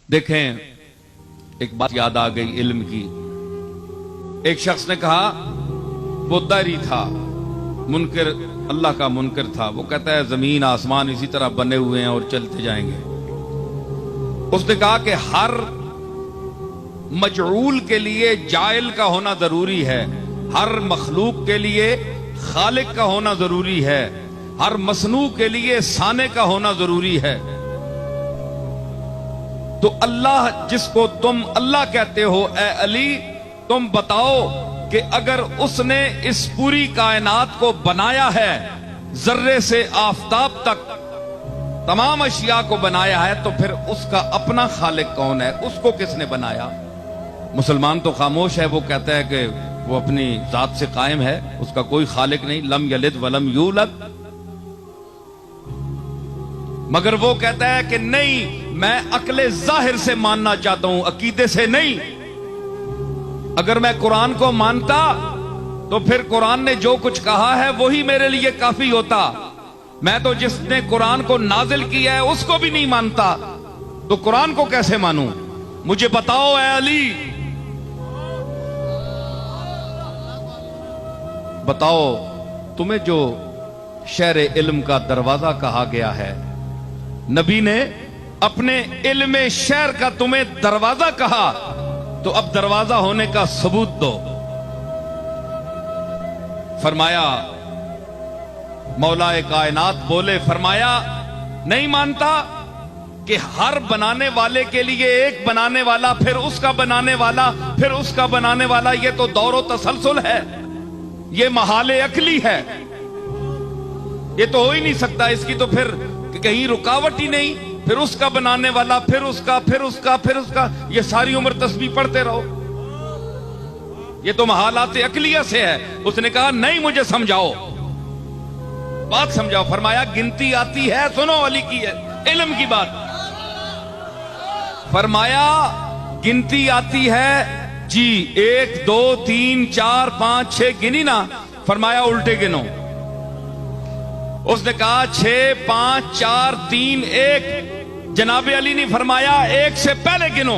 دیکھیں ایک بات یاد آ گئی علم کی. ایک شخص نے کہا وہ داری تھا، منکر، اللہ کا منکر تھا. وہ کہتا ہے زمین آسمان اسی طرح بنے ہوئے ہیں اور چلتے جائیں گے. اس نے کہا کہ ہر مجعول کے لیے جائل کا ہونا ضروری ہے، ہر مخلوق کے لیے خالق کا ہونا ضروری ہے، ہر مصنوع کے لیے صانع کا ہونا ضروری ہے. تو اللہ جس کو تم اللہ کہتے ہو، اے علی تم بتاؤ کہ اگر اس نے اس پوری کائنات کو بنایا ہے، ذرے سے آفتاب تک تمام اشیاء کو بنایا ہے، تو پھر اس کا اپنا خالق کون ہے؟ اس کو کس نے بنایا؟ مسلمان تو خاموش ہے، وہ کہتا ہے کہ وہ اپنی ذات سے قائم ہے، اس کا کوئی خالق نہیں، لم یلد ولم یولد. مگر وہ کہتا ہے کہ نہیں، میں عقل ظاہر سے ماننا چاہتا ہوں، عقیدے سے نہیں. اگر میں قرآن کو مانتا تو پھر قرآن نے جو کچھ کہا ہے وہی میرے لیے کافی ہوتا. میں تو جس نے قرآن کو نازل کیا ہے اس کو بھی نہیں مانتا، تو قرآن کو کیسے مانوں؟ مجھے بتاؤ اے علی، بتاؤ تمہیں جو شہر علم کا دروازہ کہا گیا ہے، نبی نے اپنے علم شہر کا تمہیں دروازہ کہا، تو اب دروازہ ہونے کا ثبوت دو. فرمایا مولا کائنات بولے، فرمایا نہیں مانتا کہ ہر بنانے والے کے لیے ایک بنانے والا، پھر اس کا بنانے والا، پھر اس کا بنانے والا. یہ تو دور و تسلسل ہے، یہ محال عقلی ہے، یہ تو ہو ہی نہیں سکتا. اس کی تو پھر کہیں رکاوٹ ہی نہیں. پھر اس کا بنانے والا، پھر اس کا، پھر اس کا، پھر اس کا، یہ ساری عمر تسبیح پڑھتے رہو. یہ تو محالات عقلیہ سے ہے. اس نے کہا نہیں، مجھے سمجھاؤ، بات سمجھاؤ. فرمایا گنتی آتی ہے، سنو علی کی ہے علم کی بات. فرمایا گنتی آتی ہے جی، 1 2 3 4 5 6 گنی نا. فرمایا الٹے گنو. اس نے کہا 6 5 4 3 1. جناب علی نے فرمایا 1 سے پہلے گنو.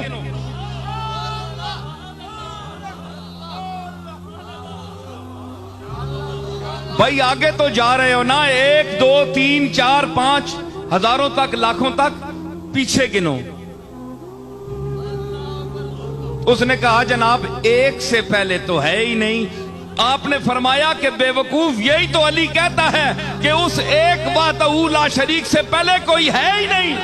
بھائی آگے تو جا رہے ہو نا، 1 2 3 4 5 ہزاروں تک، لاکھوں تک، پیچھے گنو. اس نے کہا جناب 1 سے پہلے تو ہے ہی نہیں. آپ نے فرمایا کہ بے وقوف، یہی تو علی کہتا ہے کہ اس ایک وحدہ لا شریک سے پہلے کوئی ہے ہی نہیں.